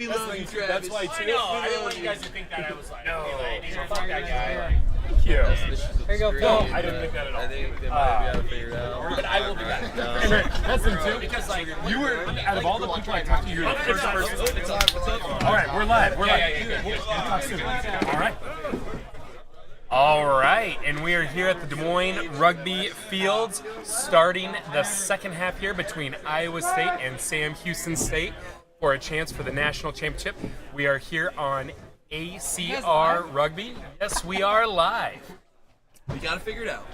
We love you, Travis. That's why, too. I know. I didn't want you guys to think that I was like, No. fuck that guy. Thank you. Here you go, Phil. No, I didn't think that at all. I think they might be able to figure it out. But I will be back. And that's them, too. Because, like, You were, out of all the people I talked to, you're the first person. All right, we're live. We're live. Yeah. We'll talk soon. All right. All right, and we are here at the Des Moines Rugby Fields, starting the second half here between Iowa State and Sam Houston State for a chance for the national championship. We are here on ACR Rugby. Yes, we are live. We got to figure it out.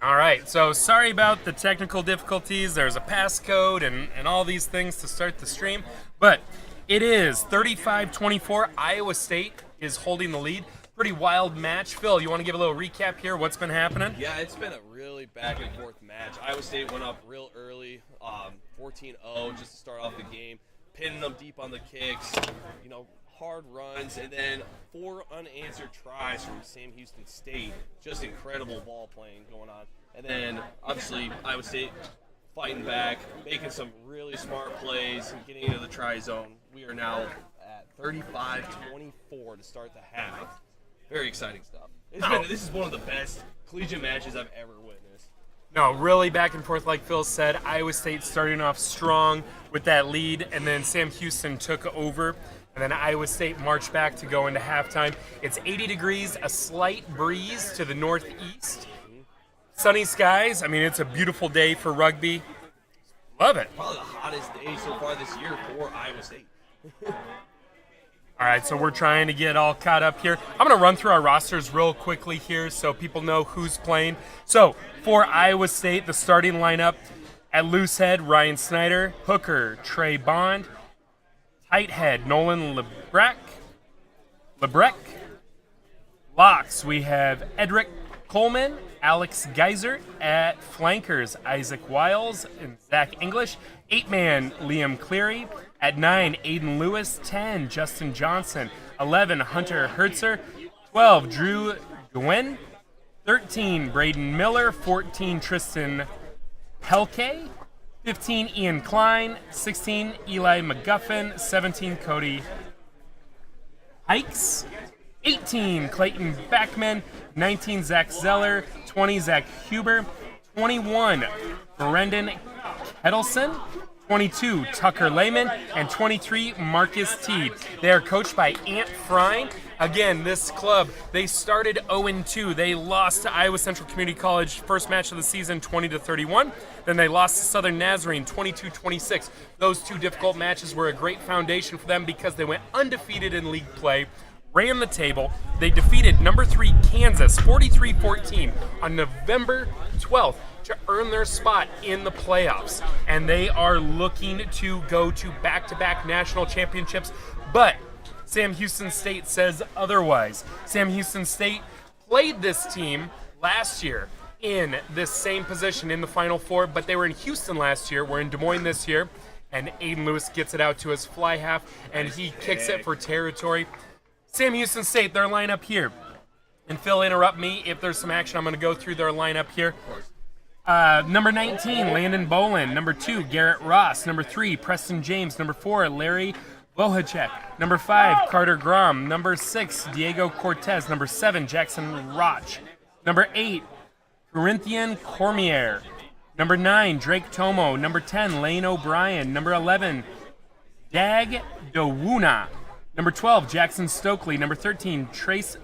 All right, so sorry about the technical difficulties. There's a passcode and all these things to start the stream, but it is 35-24. Iowa State is holding the lead. Pretty wild match. Phil, you want to give a little recap here? What's been happening? Yeah, it's been a really back and forth match. Iowa State went up real early, 14-0 just to start off the game, pinning them deep on the kicks, hard runs, and then 4 unanswered tries from Sam Houston State. Just incredible ball playing going on. And then, obviously, Iowa State fighting back, making some really smart plays, and getting into the try zone. We are now at 35-24 to start the half. Very exciting stuff. This is one of the best collegiate matches I've ever witnessed. No, really back and forth like Phil said. Iowa State starting off strong with that lead, and then Sam Houston took over, and then Iowa State marched back to go into halftime. It's 80 degrees, a slight breeze to the northeast. Sunny skies. I mean, it's a beautiful day for rugby. Love it. Probably the hottest day so far this year for Iowa State. All right, so we're trying to get all caught up here. I'm going to run through our rosters real quickly here so people know who's playing. So, for Iowa State, the starting lineup at loose head, Ryan Snyder, hooker, Trey Bond, tight head, Nolan Lebrecht. Locks, we have Edric Coleman, Alex Geiser. At flankers, Isaac Wiles and Zach English. 8-man, Liam Cleary. At 9, Aiden Lewis. 10, Justin Johnson. 11, Hunter Hertzer. 12, Drew Gwen. 13, Braden Miller. 14, Tristan Pelkay. 15, Ian Klein. 16, Eli McGuffin. 17, Cody Hikes. 18, Clayton Backman. 19, Zach Zeller. 20, Zach Huber. 21, Brendan Kettleson. 22, Tucker Lehman, and 23, Marcus Teed. They are coached by Ant Frine. Again, this club, they started 0-2. They lost to Iowa Central Community College first match of the season, 20-31. Then they lost to Southern Nazarene, 22-26. Those two difficult matches were a great foundation for them because they went undefeated in league play, ran the table. They defeated number 3 Kansas, 43-14 on November 12th. To earn their spot in the playoffs. And they are looking to go to back-to-back national championships. But Sam Houston State says otherwise. Sam Houston State played this team last year in this same position in the Final Four, but they were in Houston last year. We're in Des Moines this year. And Aiden Lewis gets it out to his fly half, and he kicks it for territory. Sam Houston State, their lineup here. And Phil, interrupt me if there's some action. I'm going to go through their lineup here. Number 19, Landon Bolin. Number 2, Garrett Ross. Number 3, Preston James. Number 4, Larry Bohacek. Number 5, Carter Grom. Number 6, Diego Cortez. Number 7, Jackson Roch. Number 8, Corinthian Cormier. Number 9, Drake Tomo. Number 10, Lane O'Brien. Number 11, Dag Dowuna. Number 12, Jackson Stokely. Number 13, Trace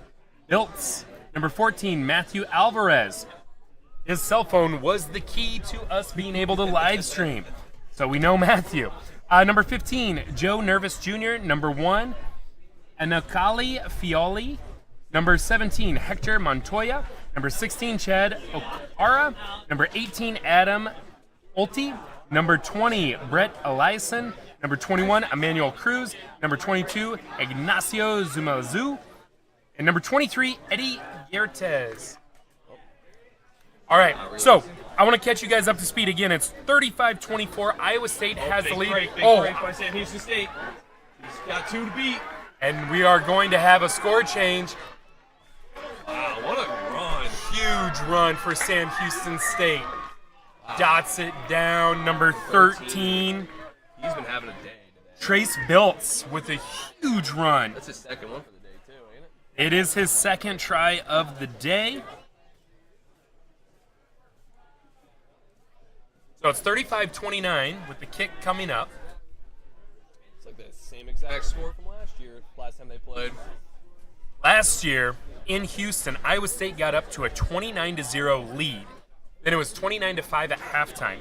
Biltz. Number 14, Matthew Alvarez. His cell phone was the key to us being able to live stream. So we know Matthew. Number 15, Joe Nervous Jr. Number 1, Anakali Fioli. Number 17, Hector Montoya. Number 16, Chad Okara. Number 18, Adam Olti. Number 20, Brett Eliason. Number 21, Emmanuel Cruz. Number 22, Ignacio Zumazu. And number 23, Eddie Yertes. All right, so I want to catch you guys up to speed again. It's 35-24. Iowa State has the lead. Big break by Sam Houston State. He's got 2 to beat. And we are going to have a score change. Wow, what a run. Huge run for Sam Houston State. Wow. Dots it down, number 13. He's been having a day today. Trace Biltz with a huge run. That's his second one for the day, too, ain't it? It is his second try of the day. So it's 35-29 with the kick coming up. It's like the same exact score from last time they played. Last year in Houston, Iowa State got up to a 29-0 lead. Then it was 29-5 at halftime.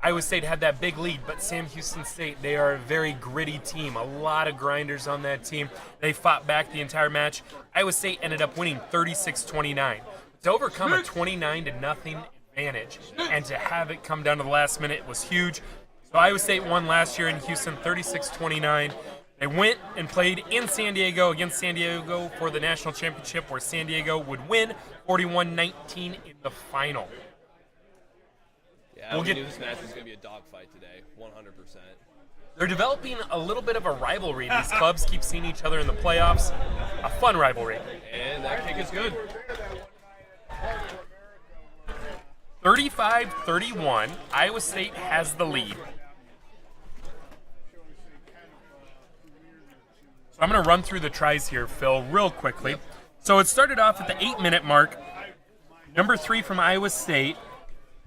Iowa State had that big lead, but Sam Houston State, they are a very gritty team. A lot of grinders on that team. They fought back the entire match. Iowa State ended up winning 36-29. To overcome a 29-0 advantage and to have it come down to the last minute was huge. So Iowa State won last year in Houston 36-29. They went and played in San Diego against San Diego for the national championship, where San Diego would win 41-19 in the final. Yeah, we knew this match was going to be a dogfight today, 100%. They're developing a little bit of a rivalry. These clubs keep seeing each other in the playoffs. A fun rivalry. And that kick is good. 35-31, Iowa State has the lead. So I'm going to run through the tries here, Phil, real quickly. So it started off at the 8-minute mark. Number 3 from Iowa State,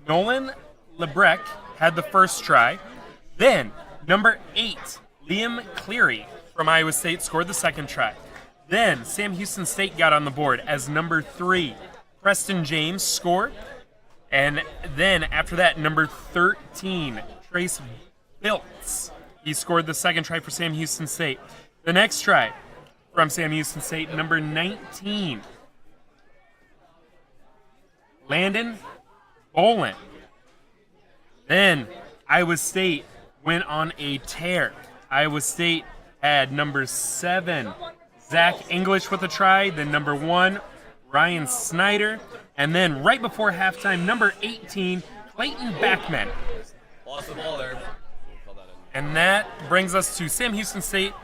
Nolan Lebrecht, had the first try. Then, number 8, Liam Cleary from Iowa State scored the second try. Then, Sam Houston State got on the board as number 3, Preston James scored. And then, after that, number 13, Trace Biltz. He scored the second try for Sam Houston State. The next try from Sam Houston State, number 19, Landon Bolin. Then Iowa State went on a tear. Iowa State had number 7, Zach English with a try. Then number 1, Ryan Snyder. And then right before halftime, number 18, Clayton Backman. Lost the ball there. And that brings us to Sam Houston State.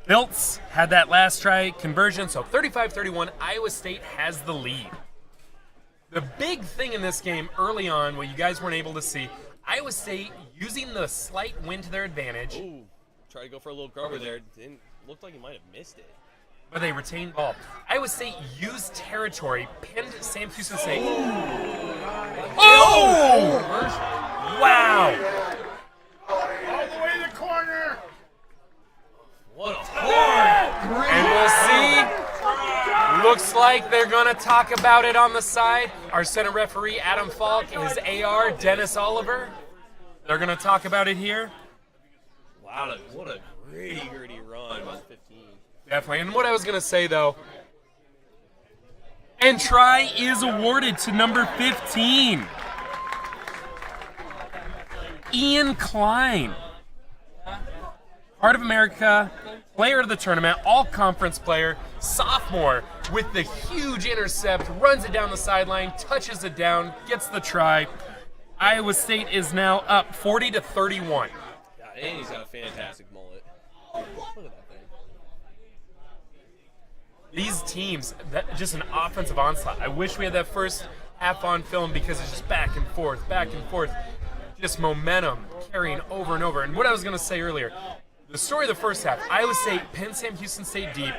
Biltz had that last try conversion, so 35-31, Iowa State has the lead. The big thing in this game early on, what you guys weren't able to see, Iowa State using the slight wind to their advantage. Ooh, tried to go for a little cover there. Looked like he might have missed it. But they retained ball. Iowa State used territory, pinned Sam Houston State. Oh! Wow! All the way to the corner. What a hard! And we'll see. Looks like they're going to talk about it on the side. Our center referee, Adam Falk, his AR, Dennis Oliver. They're going to talk about it here. Wow, what a gritty run by 15. Definitely. And what I was going to say, though, and try is awarded to number 15, Ian Klein. Heart of America, player of the tournament, all-conference player, sophomore with the huge intercept, runs it down the sideline, touches it down, gets the try. Iowa State is now up 40-31. Yeah, and he's got a fantastic mullet. Look at that thing. These teams, just an offensive onslaught. I wish we had that first half on film because it's just back and forth, just momentum carrying over and over. And what I was going to say earlier, the story of the first half, Iowa State pinned Sam Houston State deep,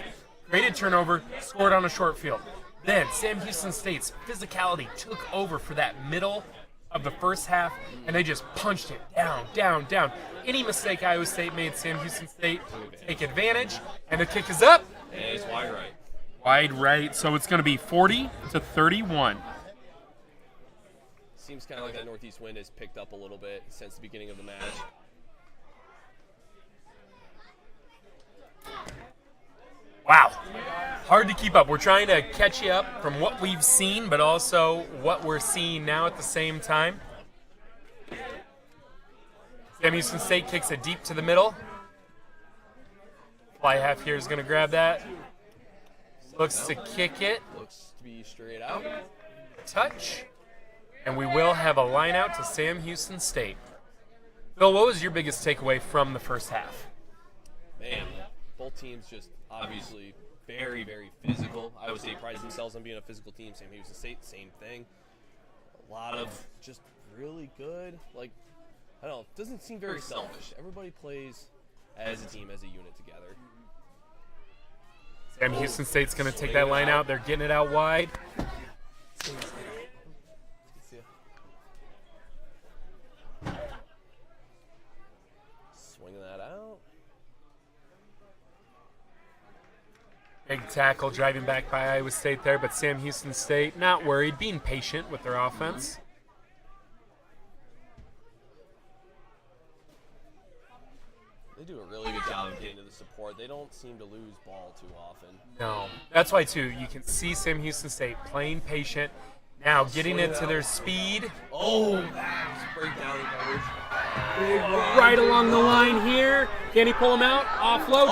created turnover, scored on a short field. Then Sam Houston State's physicality took over for that middle of the first half, and they just punched it down. Any mistake Iowa State made, Sam Houston State take advantage, and the kick is up. And it's wide right. Wide right, so it's going to be 40-31. Seems kind of like that northeast wind has picked up a little bit since the beginning of the match. Wow. Hard to keep up. We're trying to catch you up from what we've seen, but also what we're seeing now at the same time. Sam Houston State kicks it deep to the middle. Fly half here is going to grab that. Looks to kick it. Looks to be straight out. Touch. And we will have a line out to Sam Houston State. Phil, what was your biggest takeaway from the first half? Man, both teams just obviously very, very physical. Iowa State prides themselves on being a physical team. Sam Houston State, same thing. A lot of just really good, I don't know, it doesn't seem very selfish. Everybody plays as a team, as a unit together. Sam Houston State's going to take that line out. They're getting it out wide. Swinging that out. Big tackle driving back by Iowa State there, but Sam Houston State not worried, being patient with their offense. They do a really good job of getting to the support. They don't seem to lose ball too often. No. That's why, too, you can see Sam Houston State playing patient. Now getting into their speed. Oh, break down the coverage. Right along the line here. Can he pull him out? Offload.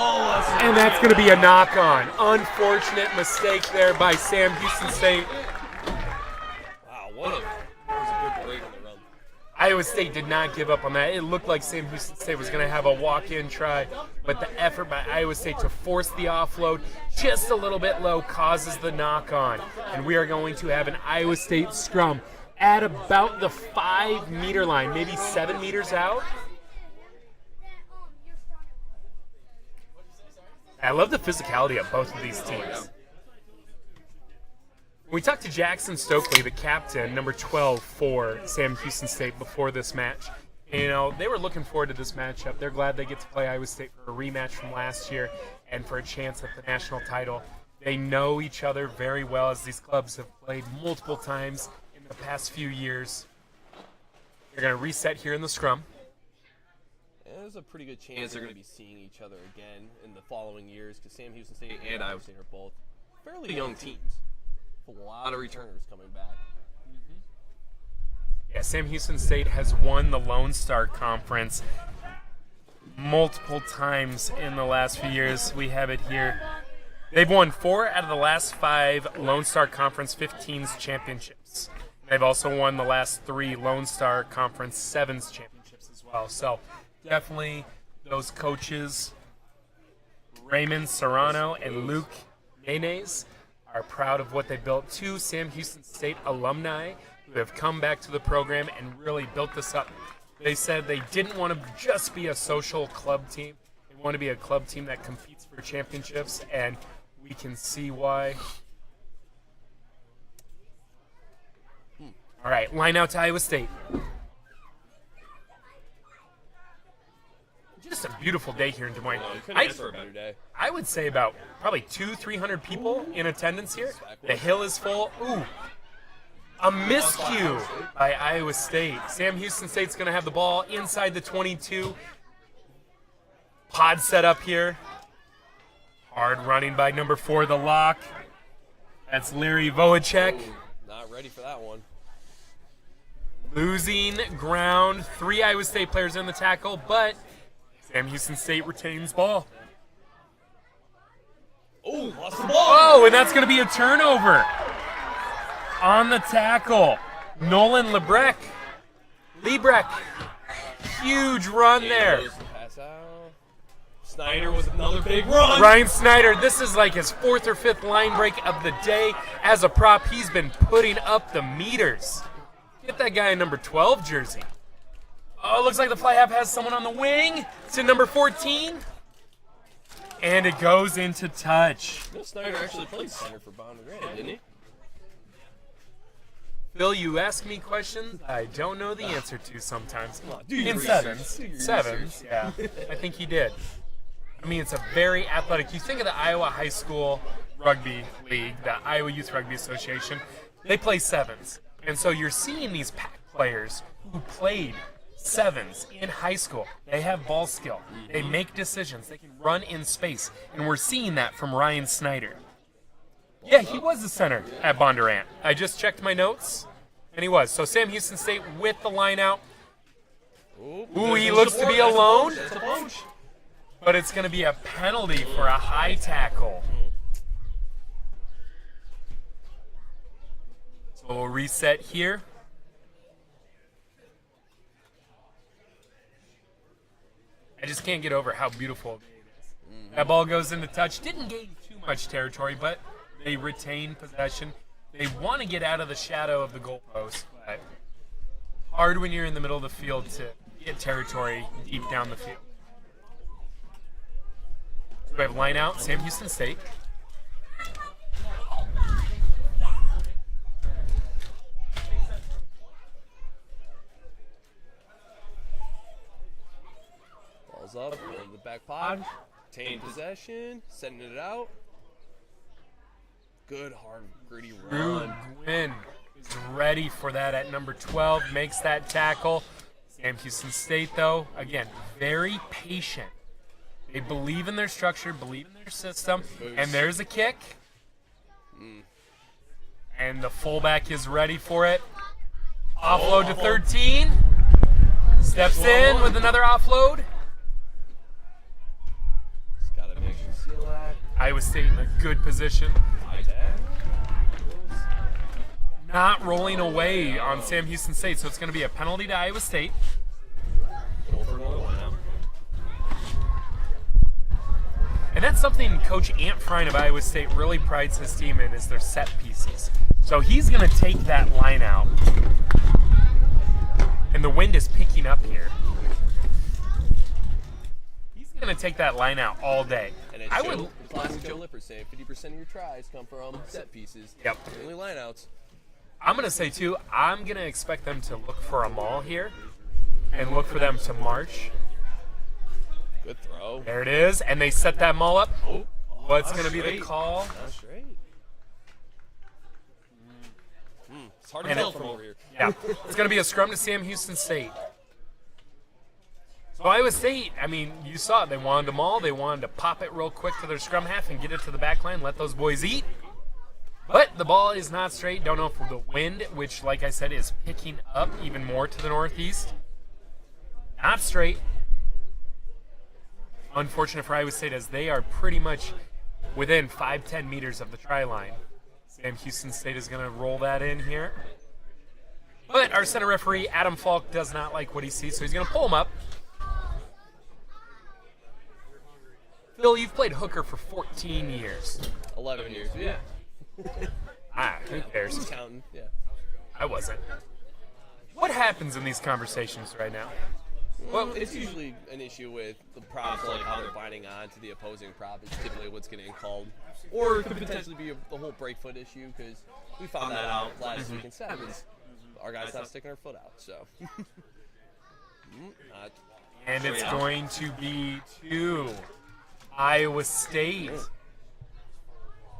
And that's going to be a knock-on. Unfortunate mistake there by Sam Houston State. Wow, that was a good break on the run. Iowa State did not give up on that. It looked like Sam Houston State was going to have a walk-in try, but the effort by Iowa State to force the offload just a little bit low causes the knock-on. And we are going to have an Iowa State scrum at about the 5-meter line, maybe 7 meters out. I love the physicality of both of these teams. We talked to Jackson Stokely, the captain, number 12 for Sam Houston State before this match. And, you know, they were looking forward to this matchup. They're glad they get to play Iowa State for a rematch from last year and for a chance at the national title. They know each other very well, as these clubs have played multiple times in the past few years. They're going to reset here in the scrum. There's a pretty good chance they're going to be seeing each other again in the following years, because Sam Houston State and Iowa State are both fairly young teams. A lot of returners coming back. Yeah, Sam Houston State has won the Lone Star Conference multiple times in the last few years. We have it here. They've won 4 out of the last 5 Lone Star Conference 15s championships. They've also won the last 3 Lone Star Conference 7s championships as well. So definitely those coaches, Raymond Serrano and Luke Maynes, are proud of what they built. 2 Sam Houston State alumni who have come back to the program and really built this up. They said they didn't want to just be a social club team. They want to be a club team that competes for championships, and we can see why. All right, line out to Iowa State. Just a beautiful day here in Des Moines. Couldn't ask for a better day. I would say about probably 200-300 people in attendance here. The hill is full. Ooh, a miscue by Iowa State. Sam Houston State's going to have the ball inside the 22. Pod set up here. Hard running by number 4, the lock. That's Larry Voacek. Not ready for that one. Losing ground. 3 Iowa State players in the tackle, but Sam Houston State retains ball. Oh, lost the ball. Oh, and that's going to be a turnover. On the tackle, Nolan Lebrecht. Huge run there. Pass out. Snyder with another big run. Ryan Snyder, this is like his 4th or 5th line break of the day. As a prop, he's been putting up the meters. Get that guy a number 12 jersey. Oh, looks like the fly half has someone on the wing. It's in number 14. And it goes into touch. Snyder actually played center for Bond Grant, didn't he? Phil, you ask me questions I don't know the answer to sometimes. Do your In research. sevens, yeah. I think he did. I mean, it's a very athletic. You think of the Iowa High School Rugby League, the Iowa Youth Rugby Association, they play sevens. And so you're seeing these pack players who played sevens in high school. They have ball skill. They make decisions. They can run in space. And we're seeing that from Ryan Snyder. Yeah, he was the center at Bondurant. I just checked my notes, and he was. So Sam Houston State with the line out. Ooh, he looks to be alone. But it's going to be a penalty for a high tackle. So we'll reset here. I just can't get over how beautiful it is. That ball goes into touch. Didn't gain too much territory, but they retain possession. They want to get out of the shadow of the goalpost, but hard when you're in the middle of the field to get territory deep down the field. So we have line out, Sam Houston State. Ball's up, in the back pod. Retain possession, sending it out. Good, hard, gritty run. Gwynn is ready for that at number 12, makes that tackle. Sam Houston State, though, again, very patient. They believe in their structure, believe in their system, and there's a kick. And the fullback is ready for it. Offload to 13. Steps in with another offload. Just gotta make sure you seal that. Iowa State in a good position. Not rolling away on Sam Houston State, so it's going to be a penalty to Iowa State. And that's something Coach Ant Frine of Iowa State really prides his team in, is their set pieces. So he's going to take that line out. And the wind is picking up here. He's going to take that line out all day. And it's classic Joe Lippert saying 50% of your tries come from set pieces. Yep. Only lineouts. I'm going to say, too, I'm going to expect them to look for a maul here and look for them to march. Good throw. There it is, and they set that maul up. Oh, What's going to be the call? Not straight. It's hard to tell from over here. Yeah, it's going to be a scrum to Sam Houston State. So Iowa State, I mean, you saw it. They wanted the maul. They wanted to pop it real quick to their scrum half and get it to the back line, let those boys eat. But the ball is not straight. Don't know if the wind, which, like I said, is picking up even more to the northeast. Not straight. Unfortunate for Iowa State, as they are pretty much within 5-10 meters of the try line. Sam Houston State is going to roll that in here. But our center referee, Adam Falk, does not like what he sees, so he's going to pull him up. Phil, you've played hooker for 14 years. 11 years. Yeah. Who cares? Who's counting? Yeah. I wasn't. What happens in these conversations right now? Well, it's usually an issue with the props, like how they're binding on to the opposing prop is typically what's getting called. Or it could potentially be the whole break foot issue, because we found that out last week in sevens. Our guy's not sticking our foot out, so. And it's going to be to Iowa State.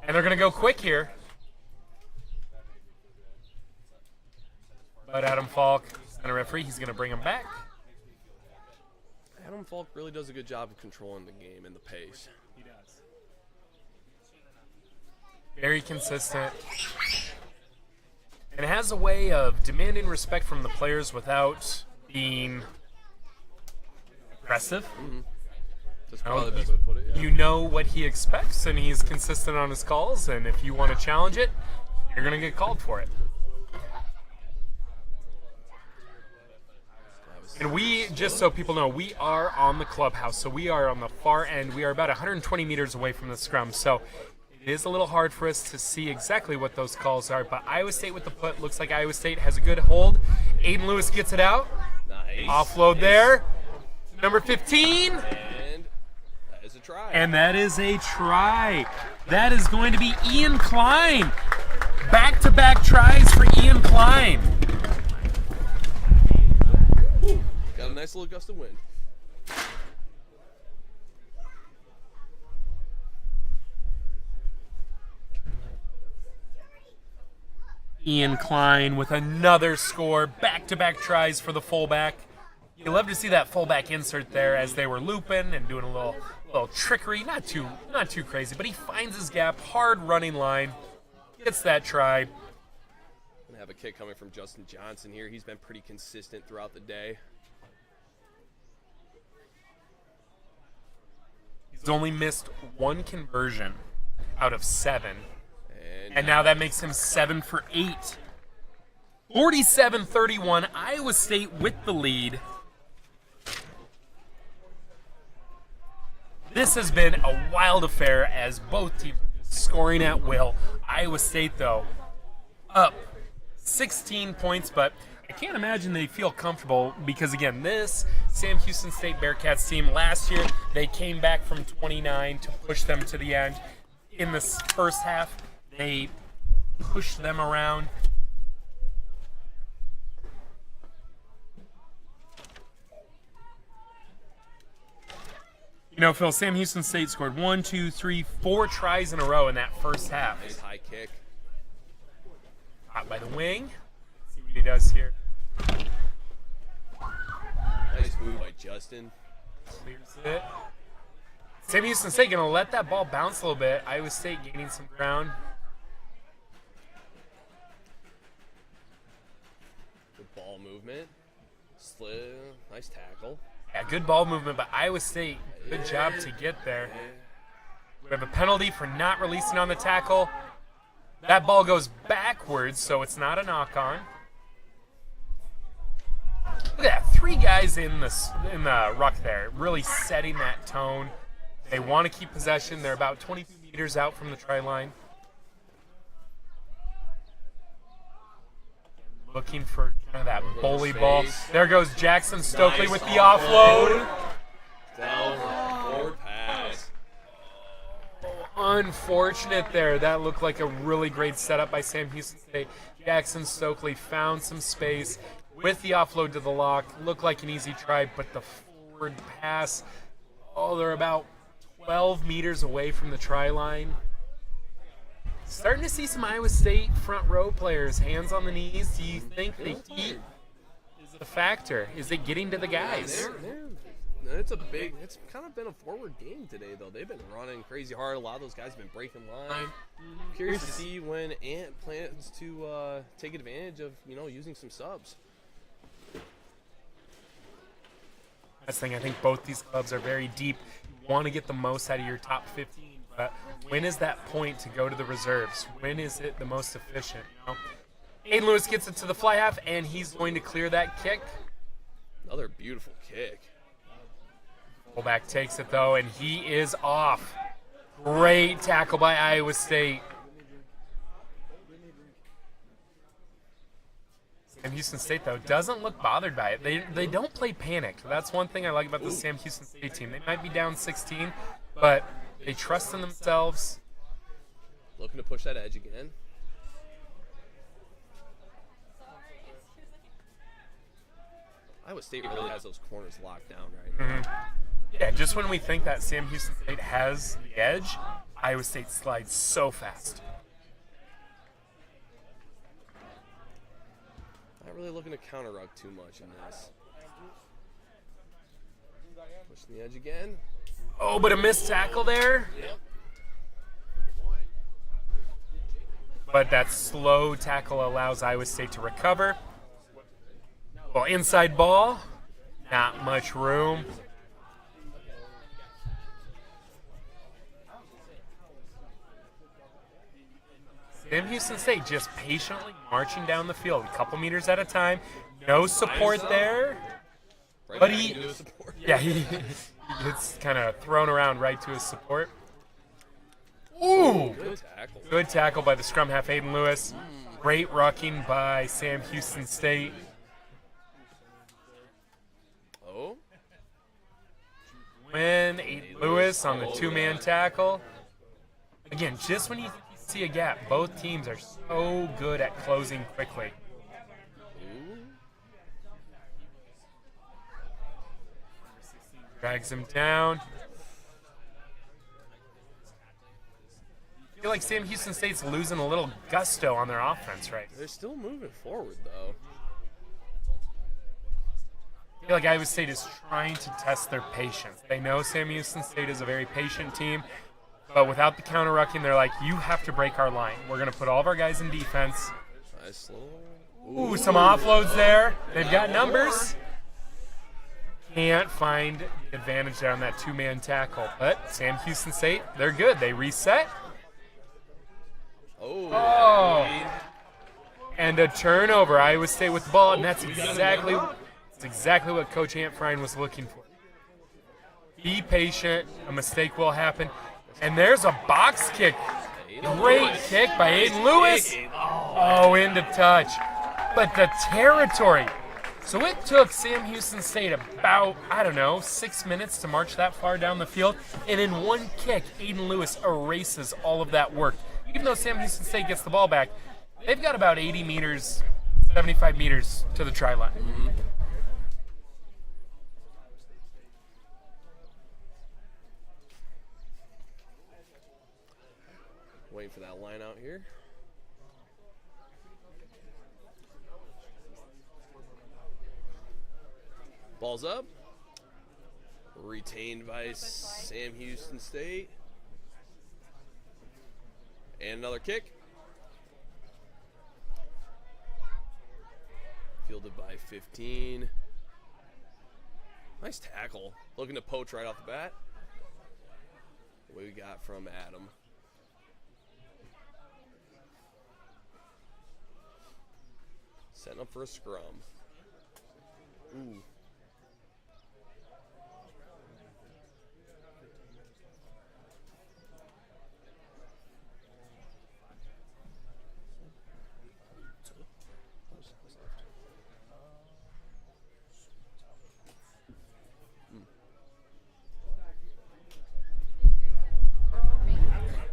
And they're going to go quick here. But Adam Falk, center referee, he's going to bring him back. Adam Falk really does a good job of controlling the game and the pace. He does. Very consistent. And has a way of demanding respect from the players without being aggressive. Mm-hmm. That's probably the best way to put it. Yeah. You know what he expects, and he's consistent on his calls, and if you want to challenge it, you're going to get called for it. And we, just so people know, we are on the clubhouse, so we are on the far end. We are about 120 meters away from the scrum, so it is a little hard for us to see exactly what those calls are, but Iowa State with the put. Looks like Iowa State has a good hold. Aiden Lewis gets it out. Nice. Offload there. Number 15. And that is a try. And that is a try. That is going to be Ian Klein. Back-to-back tries for Ian Klein. Got a nice little gust of wind. Ian Klein with another score. Back-to-back tries for the fullback. You love to see that fullback insert there as they were looping and doing a little trickery. Not too crazy, but he finds his gap. Hard running line. Gets that try. Gonna have a kick coming from Justin Johnson here. He's been pretty consistent throughout the day. He's only missed one conversion out of 7. And now that makes him 7 for 8. 47-31, Iowa State with the lead. This has been a wild affair as both teams are scoring at will. Iowa State, though, up 16 points, but I can't imagine they feel comfortable because, again, this Sam Houston State Bearcats team last year, they came back from 29 to push them to the end. In this first half, they pushed them around. You know, Phil, Sam Houston State scored 1, 2, 3, 4 tries in a row in that first half. Nice high kick. Hot by the wing. Let's see what he does here. Nice move by Justin. Clears it. Sam Houston State going to let that ball bounce a little bit. Iowa State gaining some ground. Good ball movement. Nice tackle. Yeah, good ball movement by Iowa State. Good job to get there. We have a penalty for not releasing on the tackle. That ball goes backwards, so it's not a knock-on. Look at that, 3 guys in the ruck there, really setting that tone. They want to keep possession. They're about 22 meters out from the try line. Looking for kind of that bully ball. There goes Jackson Stokely Nice with the offload. Forward pass. Unfortunate there. That looked like a really great setup by Sam Houston State. Jackson Stokely found some space with the offload to the lock. Looked like an easy try, but the forward pass, they're about 12 meters away from the try line. Starting to see some Iowa State front row players, hands on the knees. Do you think the heat is a factor? Is it getting to the guys? It's kind of been a forward game today, though. They've been running crazy hard. A lot of those guys have been breaking line. Curious to see when Ant plans to take advantage of, using some subs. That's the thing. I think both these clubs are very deep. You want to get the most out of your top 15. But when is that point to go to the reserves? When is it the most efficient? Aiden Lewis gets it to the fly half, and he's going to clear that kick. Another beautiful kick. Fullback takes it, though, and he is off. Great tackle by Iowa State. And Houston State, though, doesn't look bothered by it. They don't play panicked. That's one thing I like about the Sam Houston State team. They might be down 16, but they trust in themselves. Looking to push that edge again. Iowa State really has those corners locked down right now. Yeah, just when we think that Sam Houston State has the edge, Iowa State slides so fast. Not really looking to counter ruck too much in this. Pushing the edge again. Oh, but a missed tackle there. Yep. But that slow tackle allows Iowa State to recover. Well, inside ball, not much room. Sam Houston State just patiently marching down the field, a couple meters at a time. No support there. Right But back he- into his support. Yeah, he gets kind of thrown around right to his support. Ooh! Good tackle. Good tackle by the scrum half, Aiden Lewis. Great rucking by Sam Houston State. Oh. Win, Aiden Lewis on the two-man tackle. Again, just when you see a gap, both teams are so good at closing quickly. Ooh. Drags him down. I feel like Sam Houston State's losing a little gusto on their offense right now. They're still moving forward, though. I feel like Iowa State is trying to test their patience. They know Sam Houston State is a very patient team, but without the counter-rucking, they're like, you have to break our line. We're going to put all of our guys in defense. Nice little. Ooh, some offloads there. They've got numbers. Can't find the advantage there on that two-man tackle. But Sam Houston State, they're good. They reset. Oh. And a turnover. Iowa State with the ball, and that's exactly what Coach Ant Frine was looking for. Be patient. A mistake will happen. And there's a box kick. Great kick by Aiden Lewis. Oh, into touch. but the territory. So it took Sam Houston State about, 6 minutes to march that far down the field. And in one kick, Aiden Lewis erases all of that work. Even though Sam Houston State gets the ball back, they've got about 80 meters, 75 meters to the try line. Mm-hmm. Waiting for that line out here. Ball's up. Retained by Sam Houston State. And another kick. Fielded by 15. Nice tackle. Looking to poach right off the bat. What we got from Adam. Setting up for a scrum. Ooh. Hmm.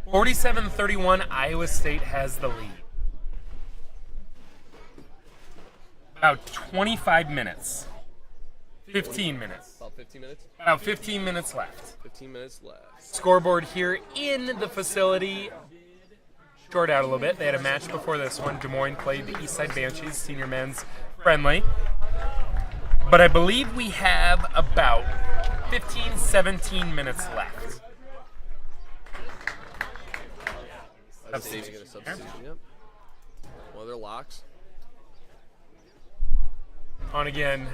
47-31, Iowa State has the lead. About 25 minutes. 15 minutes. About 15 minutes? About 15 minutes left. 15 minutes left. Scoreboard here in the facility. Short out a little bit. They had a match before this one. Des Moines played the Eastside Banshees, senior men's friendly. But I believe we have about 15, 17 minutes left. Substitution. Yep. One of their locks. On again,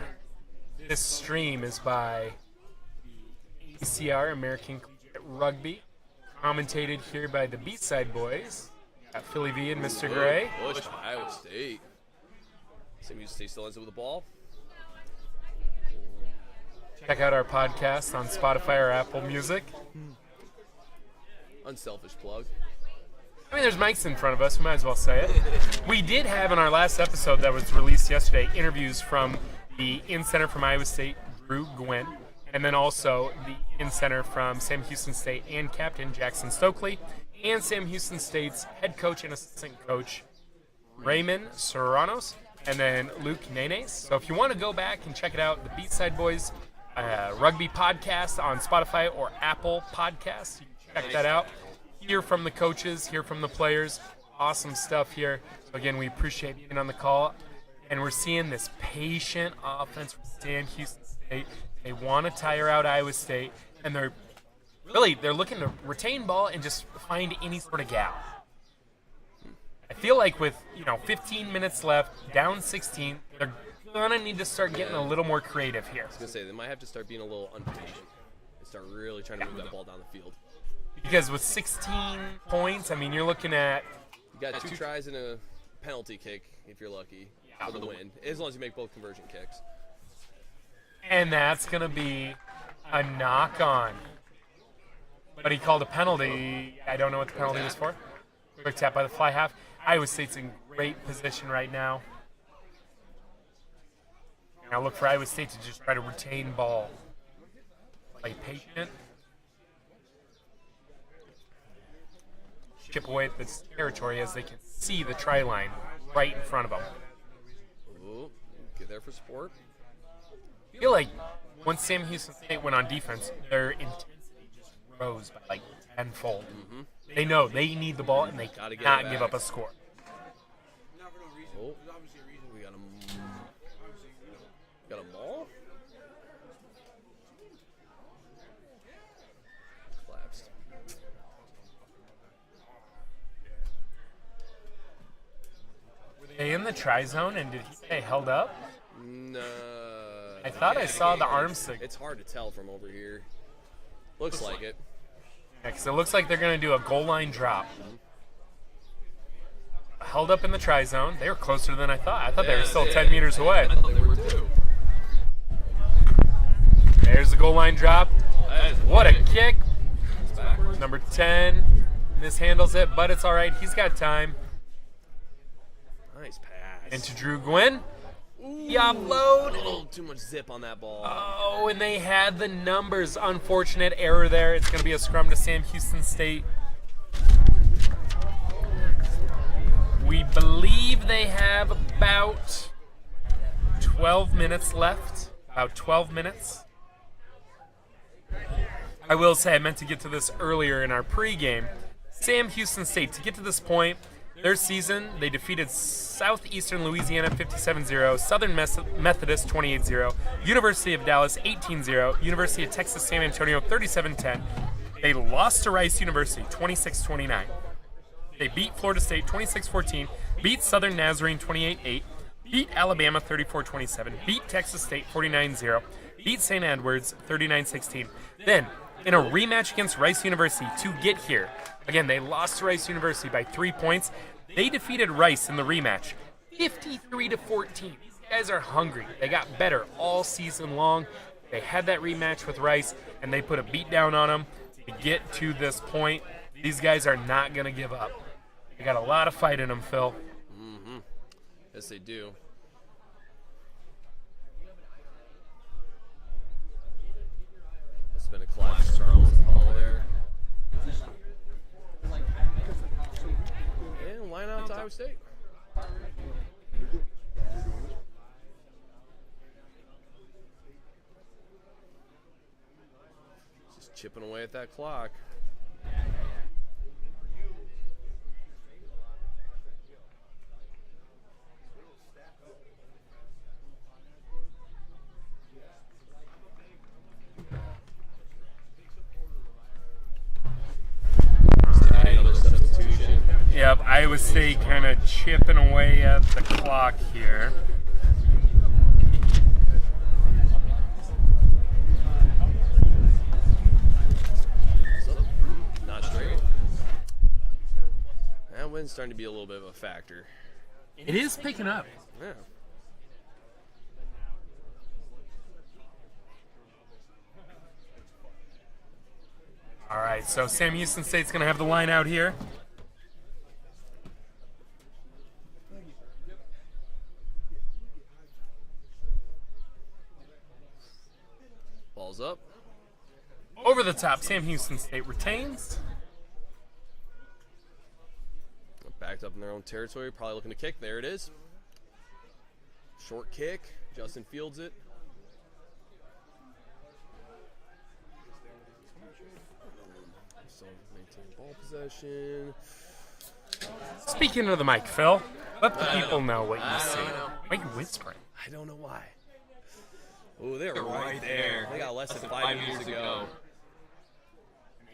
this stream is by ACR, American Collegiate Rugby, commentated here by the B-Side Boys, got Philly V and Mr. Gray. Push by Iowa State. Sam Houston State still ends it with the ball. Check out our podcast on Spotify or Apple Music. Unselfish plug. I mean, there's mics in front of us. We might as well say it. We did have in our last episode that was released yesterday interviews from the in-center from Iowa State, Drew Gwynn, and then also the in-center from Sam Houston State and captain Jackson Stokely, and Sam Houston State's head coach and assistant coach Raymond Serranos, and then Luke Nenes. So if you want to go back and check it out, the Beatside Boys rugby podcast on Spotify or Apple Podcasts, you can check that out. Hear from the coaches, hear from the players. Awesome stuff here. So again, we appreciate being on the call. And we're seeing this patient offense from Sam Houston State. They want to tire out Iowa State. And they're looking to retain ball and just find any sort of gap. I feel like with 15 minutes left, down 16, they're gonna need to start getting a little more creative here. I was gonna say they might have to start being a little impatient and start really trying to move that ball down the field. Because with 16 points, I mean, you're looking at... You got 2 tries and a penalty kick, if you're lucky, for the win, as long as you make both conversion kicks. And that's going to be a knock-on. But he called a penalty. I don't know what the penalty was for. Quick tap by the fly half. Iowa State's in great position right now. Now look for Iowa State to just try to retain ball. Play patient. Chip away at this territory as they can see the try line right in front of them. Ooh, get there for support. I feel like once Sam Houston State went on defense, their intensity just rose by like tenfold. Mm-hmm. They know they need the ball and they cannot give up a score. Oh, we got a maul? Collapsed. They in the try zone, and did he stay held up? No. I thought I saw the arm signal. It's hard to tell from over here. Looks like it. Yeah, because it looks like they're going to do a goal line drop. Held up in the try zone. They were closer than I thought. I thought they were still 10 meters away. I thought they were too. There's the goal line drop. What a kick. Backwards. Number 10 mishandles it, but it's all right. He's got time. Nice pass. Into Drew Gwynn. The A offload. little too much zip on that ball. Oh, and they had the numbers. Unfortunate error there. It's going to be a scrum to Sam Houston State. We believe they have about 12 minutes left. About 12 minutes. I will say I meant to get to this earlier in our pregame. Sam Houston State, to get to this point, their season, they defeated Southeastern Louisiana 57-0, Southern Methodist 28-0, University of Dallas 18-0, University of Texas San Antonio 37-10. They lost to Rice University 26-29. They beat Florida State 26-14, beat Southern Nazarene 28-8, beat Alabama 34-27, beat Texas State 49-0, beat St. Edwards 39-16. Then, in a rematch against Rice University to get here, again, they lost to Rice University by 3 points. They defeated Rice in the rematch 53-14. These guys are hungry. They got better all season long. They had that rematch with Rice, and they put a beat down on them to get to this point. These guys are not going to give up. They got a lot of fight in them, Phil. Mm-hmm. Yes, they do. It's been a clash Charles call there. And line out to Iowa State. Just chipping away at that clock. Yep, Iowa State kind of chipping away at the clock here. Not straight. That wind's starting to be a little bit of a factor. It is picking up. Yeah. All right, so Sam Houston State's going to have the line out here. Ball's up. Over the top, Sam Houston State retains. Backed up in their own territory, probably looking to kick. There it is. Short kick. Justin fields it. So maintain ball possession. Speaking of the mic, Phil, let the people know what you see. Why are you whispering? I don't know why. Oh, they're right there. They got less than 5 meters to go.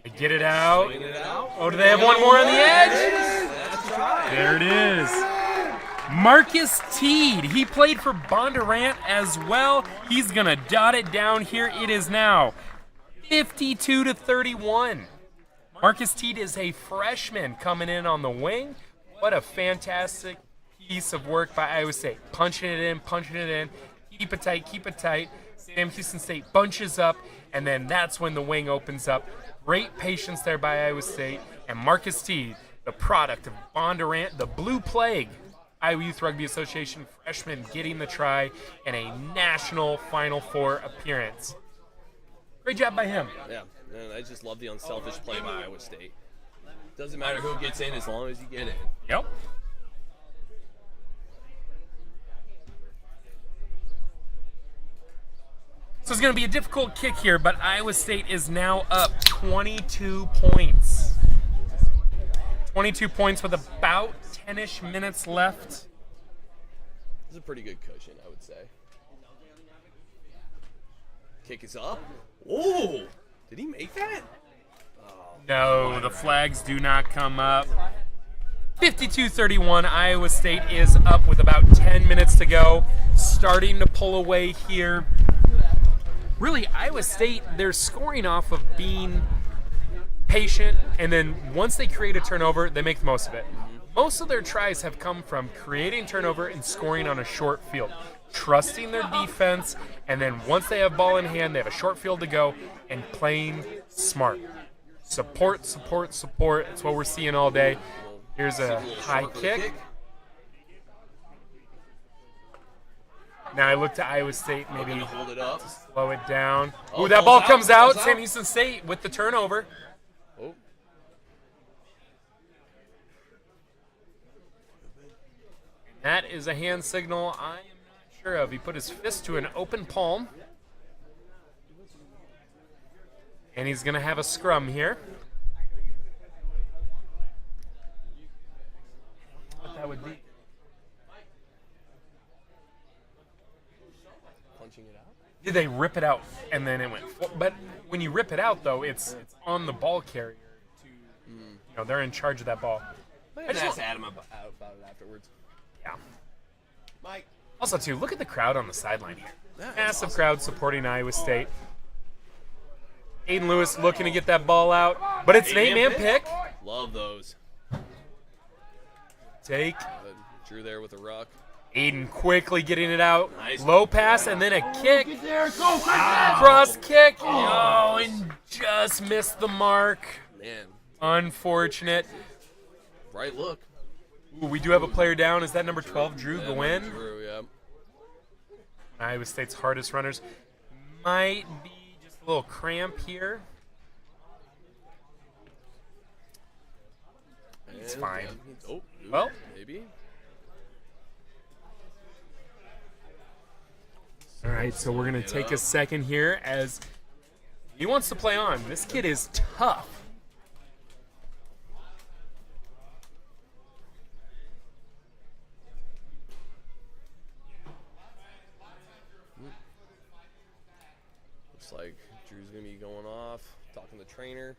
They get it out. Swinging it out. Oh, do they have one more on the edge? That's the try. There it is. Marcus Teed. He played for Bondurant as well. He's going to dot it down here. It is now 52-31. Marcus Teed is a freshman coming in on the wing. What a fantastic piece of work by Iowa State. Punching it in, punching it in. Keep it tight, keep it tight. Sam Houston State bunches up, and then that's when the wing opens up. Great patience there by Iowa State. And Marcus Teed, the product of Bondurant, the Blue Plague, Iowa Youth Rugby Association freshman, getting the try in a national Final Four appearance. Great job by him. Yeah, and I just love the unselfish play by Iowa State. Doesn't matter who gets in as long as you get in. Yep. So it's going to be a difficult kick here, but Iowa State is now up 22 points. 22 points with about 10-ish minutes left. This is a pretty good cushion, I would say. Kick is up. Oh, did he make that? No, the flags do not come up. 52-31, Iowa State is up with about 10 minutes to go. Starting to pull away here. Really, Iowa State, they're scoring off of being patient, and then once they create a turnover, they make the most of it. Most of their tries have come from creating turnover and scoring on a short field, trusting their defense, and then once they have ball in hand, they have a short field to go, and playing smart. Support, support, support. It's what we're seeing all day. Here's a high kick. Now I look to Iowa State, maybe Gonna hold it up. slow it down. Oh, Ooh, that ball ball's comes out, out. ball's Sam out. Houston State with the turnover. Oh. That is a hand signal I am not sure of. He put his fist to an open palm. And he's going to have a scrum here. What that would be. Punching it out. Did they rip it out and then it went? But when you rip it out, though, it's on the ball carrier. They're in charge of that ball. I just asked Adam about it afterwards. Yeah. Mike. Also, too, look at the crowd on the sideline here. That's Massive awesome. crowd supporting Iowa State. Aiden Lewis looking to get that ball out, but it's an eight-man pick. Love those. Take. Drew there with a ruck. Aiden quickly getting it out. Nice. Low pass and then a kick. Cross kick. Oh, and just missed the mark. Man, Unfortunate. right look. Ooh, we do have a player down. Is that number 12, Drew Gwynn? Drew, yeah. Iowa State's hardest runners. Might be just a little cramp here. It's And, fine. Oh, Well. maybe. All right, so we're going to take a second here as he wants to play on. This kid is tough. Looks like Drew's gonna be going off, talking to the trainer.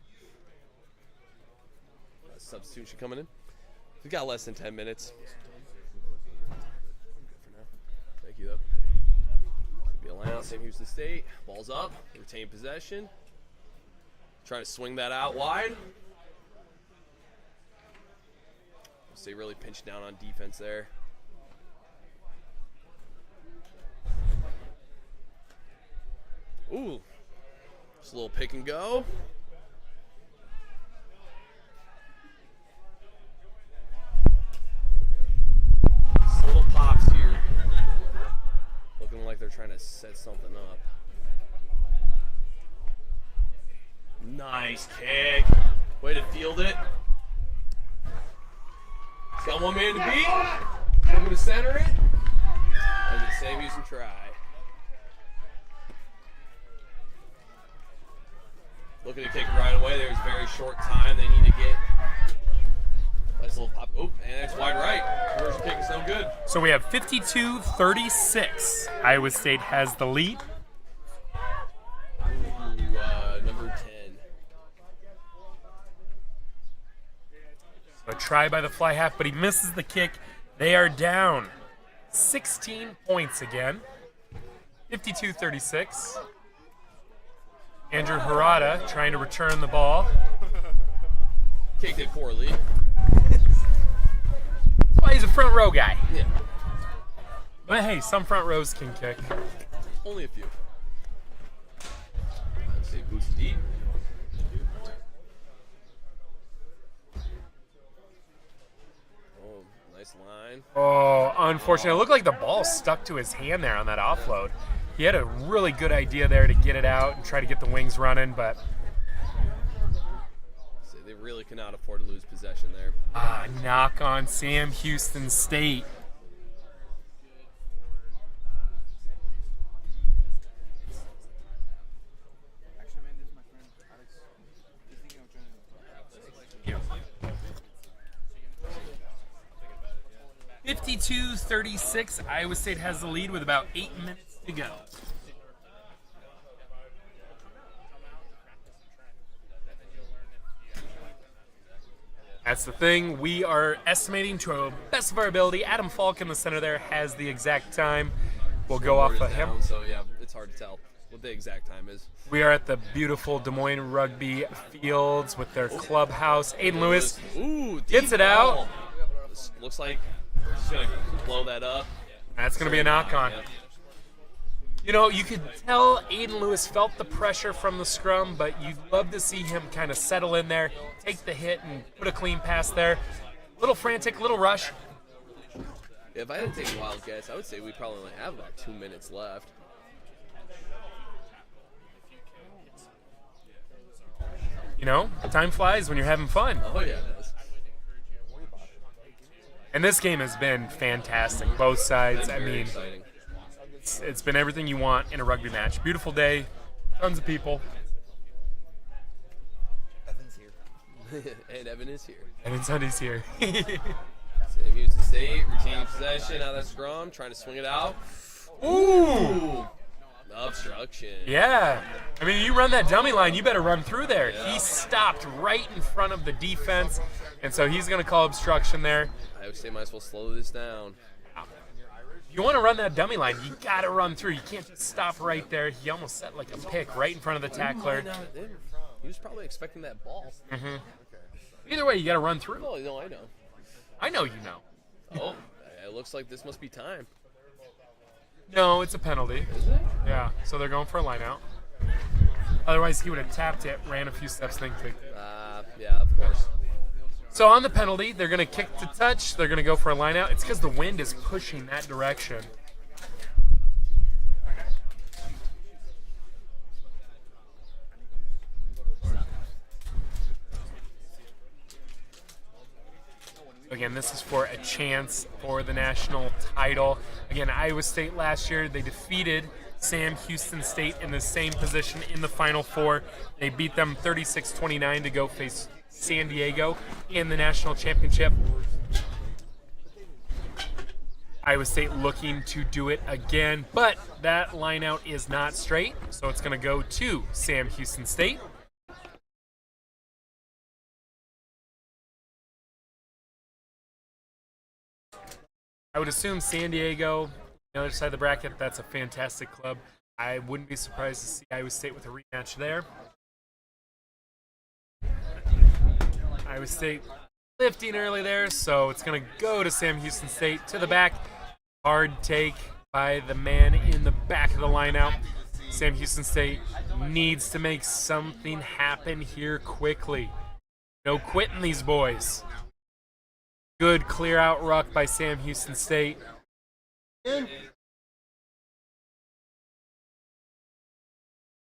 Substitution coming in. We got less than 10 minutes. I'm good for now. Thank you though. Could be a line out, Sam Houston State. Ball's up, retain possession. Trying to swing that out wide. State really pinched down on defense there. Ooh, just a little pick and go. Just little pops here. Looking like they're trying to set something up. Nice kick. Way to field it. He's got one man to beat. I'm going to center it. And the Sam Houston try. Looking to kick it right away. There's very short time they need to get. Nice little pop. Oh, and it's wide right. Conversion kick is no good. So we have 52-36. Iowa State has the lead. Ooh, number 10. A try by the fly half, but he misses the kick. They are down 16 points again. 52-36. Andrew Harada trying to return the ball. Kicked it poorly. That's why he's a front row guy. Yeah, But hey, some front rows can kick. only a few. Let's see, boots deep. Oh, nice line. Oh, unfortunate. It looked like the ball stuck to his hand there on that offload. He had a really good idea there to get it out and try to get the wings running, but So they really cannot afford to lose possession there. knock on Sam Houston State. Actually, man, this is my friend Alex. He's thinking of joining. 52-36. Iowa State has the lead with about 8 minutes to go. That's the thing. We are estimating to the best of our ability. Adam Falk in the center there has the exact time. We'll go off Scoreboard of is him. down, so yeah, it's hard to tell what the exact time is. We are at the beautiful Des Moines Rugby Fields with their clubhouse. Aiden Lewis Ooh, gets deep it out. ball. This looks like he's gonna blow that up. That's going to be a knock-on. Yeah. You know, you could tell Aiden Lewis felt the pressure from the scrum, but you'd love to see him kind of settle in there, take the hit, and put a clean pass there. Little frantic, little rush. If I had to take a wild guess, I would say we probably only have about 2 minutes left. You know, time flies when you're having fun. Oh, yeah, it does. And this game has been fantastic, both sides. I Very mean, exciting. it's been everything you want in a rugby match. Beautiful day, tons of people. Evan's here. And Evan is here. And Sunday's here. Same Houston State, retaining possession out of that scrum, trying to swing it out. Ooh! Obstruction. Yeah. I mean, you run that dummy line, you better run through there. Yeah. He stopped right in front of the defense, and so he's going to call obstruction there. Iowa State might as well slow this down. If you want to run that dummy line, you got to run through. You can't just stop right there. He almost set like a pick right in front of the tackler. He was probably expecting that ball. Either way, you got to run through. Oh, no, I know. I know you know. Oh, it looks like this must be time. No, it's a penalty. Is it? Yeah, so they're going for a line out. Otherwise, he would have tapped it, ran a few steps, then kicked it. Yeah, of course. So on the penalty, they're going to kick to touch. They're going to go for a line out. It's because the wind is pushing that direction. Again, this is for a chance for the national title. Again, Iowa State last year, they defeated Sam Houston State in the same position in the Final Four. They beat them 36-29 to go face San Diego in the national championship. Iowa State looking to do it again, but that line out is not straight, so it's going to go to Sam Houston State. I would assume San Diego, the other side of the bracket, that's a fantastic club. I wouldn't be surprised to see Iowa State with a rematch there. Iowa State lifting early there, so it's going to go to Sam Houston State to the back. Hard take by the man in the back of the lineout. Sam Houston State needs to make something happen here quickly. No quitting these boys. Good clear out ruck by Sam Houston State.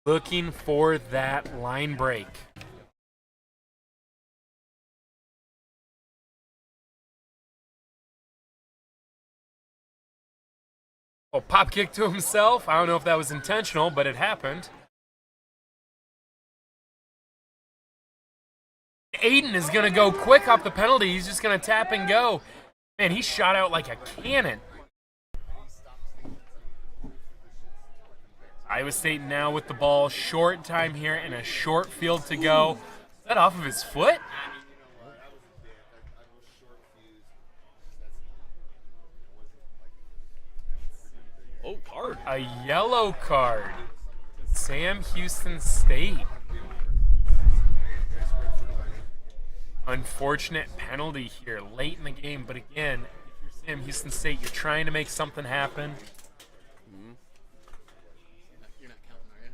Looking for that line break. Oh, pop kick to himself. I don't know if that was intentional, but it happened. Aiden is going to go quick off the penalty. He's just going to tap and go. Man, he shot out like a cannon. Iowa State now with the ball. Short time here and a short field to go. Is that off of his foot? Oh, card. A yellow card. Sam Houston State. Unfortunate penalty here late in the game, but again, if you're Sam Houston State, you're trying to make something happen. You're not counting, are you?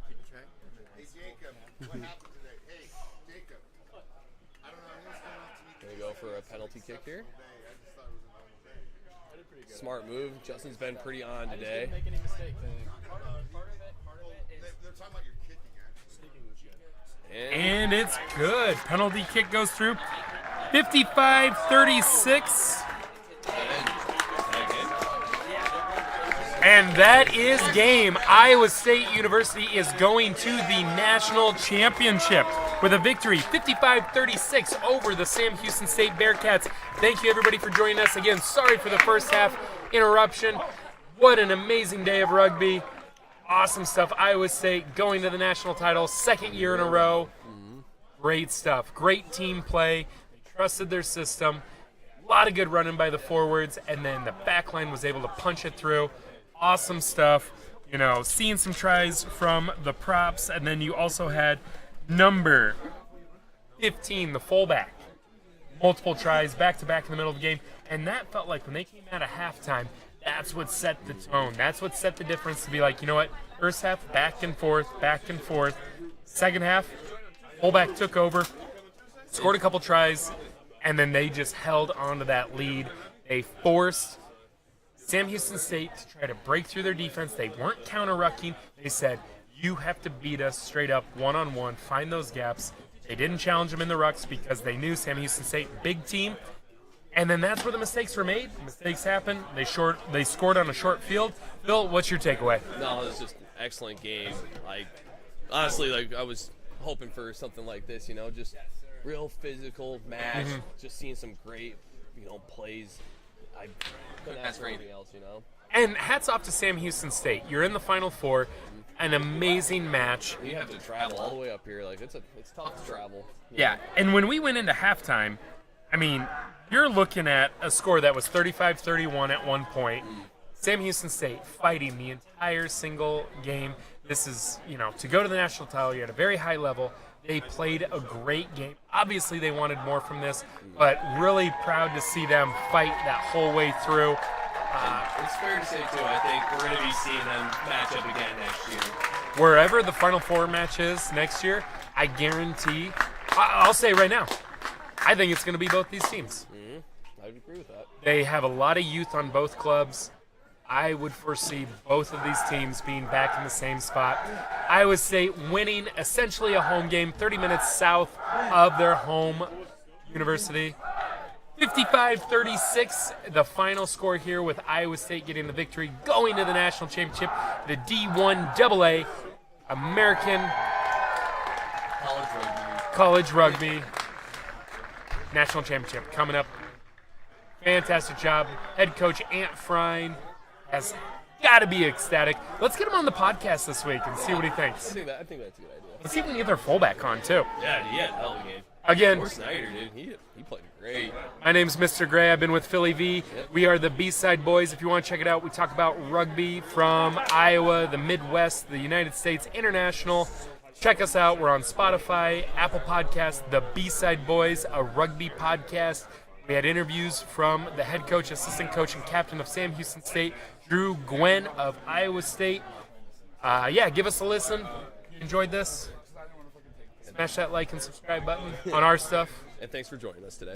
Keeping track? Hey, Jacob, what happened today? Hey, Jacob, I don't know who's going to meet Gonna go for a penalty kick here. I just thought it was a normal day. Smart move. Justin's been pretty on today. Make any mistakes. They're talking about your kicking, actually. And it's good. Penalty kick goes through. 55-36. And that is game. Iowa State University is going to the national championship with a victory, 55-36 over the Sam Houston State Bearcats. Thank you, everybody, for joining us. Again, sorry for the first half interruption. What an amazing day of rugby. Awesome stuff. Iowa State going to the national title, second year in a row. Great stuff. Great team play. They trusted their system. A lot of good running by the forwards, and then the back line was able to punch it through. Awesome stuff. You know, seeing some tries from the props, and then you also had number 15, the fullback. Multiple tries back-to-back in the middle of the game, and that felt like when they came out of halftime, that's what set the tone. That's what set the difference to be like, you know what, first half, back and forth. Second half, fullback took over, scored a couple tries, and then they just held on to that lead. They forced Sam Houston State, to try to break through their defense, they weren't counter-rucking. They said, you have to beat us straight up one-on-one, find those gaps. They didn't challenge them in the rucks because they knew Sam Houston State, big team. And then that's where the mistakes were made. Mistakes happened. They scored on a short field. Phil, what's your takeaway? No, it was just an excellent game. Like, honestly, like I was hoping for something like this, just real physical match. Just seeing some great, plays. I couldn't ask for anything else, And hats off to Sam Houston State. You're in the Final Four. An amazing match. You have to travel all the way up here. Like, it's tough to travel. Yeah, and when we went into halftime, I mean, you're looking at a score that was 35-31 at one point. Sam Houston State fighting the entire single game. This is, to go to the national title, you're at a very high level. They played a great game. Obviously, they wanted more from this, but really proud to see them fight that whole way through. It's fair to say, too, I think we're going to be seeing them match up again next year. Wherever the Final Four match is next year, I guarantee, I'll say right now, I think it's going to be both these teams. I would agree with that. They have a lot of youth on both clubs. I would foresee both of these teams being back in the same spot. Iowa State winning essentially a home game 30 minutes south of their home university. 55-36, the final score here with Iowa State getting the victory, going to the national championship, the D1 AA American College Rugby National Championship coming up. Fantastic job. Head coach Ant Frine has got to be ecstatic. Let's get him on the podcast this week and see what he thinks. I think that's a good idea. Let's see if we can get their fullback on, too. Yeah, he had a hell of a game. Again, Or Snyder, dude. He played great. my name's Mr. Gray. I've been with Philly V. We are the B-Side Boys. If you want to check it out, we talk about rugby from Iowa, the Midwest, the United States, international. Check us out. We're on Spotify, Apple Podcasts, the B-Side Boys, a rugby podcast. We had interviews from the head coach, assistant coach, and captain of Sam Houston State, Drew Gwen of Iowa State. Give us a listen. You enjoyed this? Smash that like and subscribe button on our stuff. And thanks for joining us today.